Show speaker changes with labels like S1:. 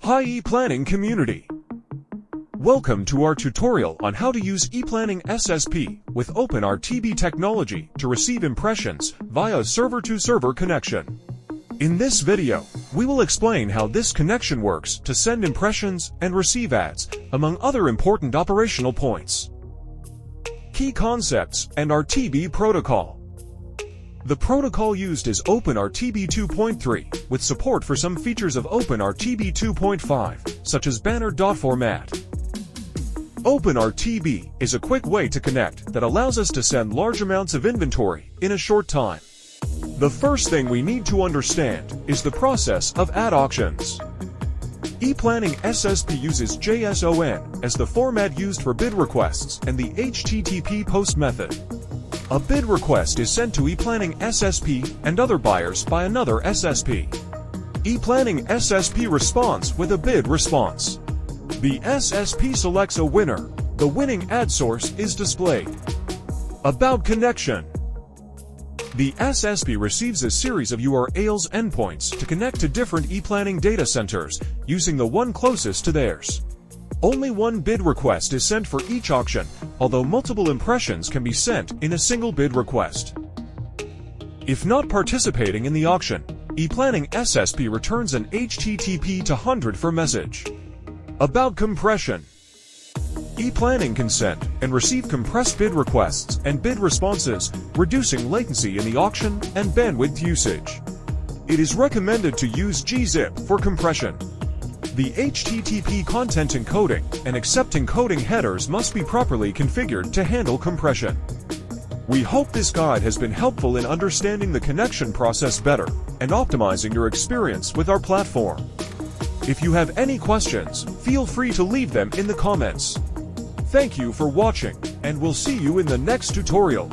S1: Hi E-Planning community! Welcome to our tutorial on how to use E-Planning SSP with OpenRTB technology to receive impressions via server-to-server connection. In this video, we will explain how this connection works to send impressions and receive ads, among other important operational points. Key concepts and RTB protocol. The protocol used is OpenRTB 2.3, with support for some features of OpenRTB 2.5, such as banner.format. OpenRTB is a quick way to connect that allows us to send large amounts of inventory in a short time. The first thing we need to understand is the process of ad auctions. E-Planning SSP uses JSON as the format used for bid requests and the HTTP post method. A bid request is sent to E-Planning SSP and other buyers by another SSP. E-Planning SSP responds with a bid response. The SSP selects a winner. The winning ad source is displayed. About connection. The SSP receives a series of URLs endpoints to connect to different E-Planning data centers, using the one closest to theirs. Only one bid request is sent for each auction, although multiple impressions can be sent in a single bid request. If not participating in the auction, E-Planning SSP returns an HTTP to 100 for message. About compression. E-Planning can send and receive compressed bid requests and bid responses, reducing latency in the auction and bandwidth usage. It is recommended to use gzip for compression. The HTTP content encoding and accept encoding headers must be properly configured to handle compression. We hope this guide has been helpful in understanding the connection process better and optimizing your experience with our platform. If you have any questions, feel free to leave them in the comments. Thank you for watching, and we'll see you in the next tutorial.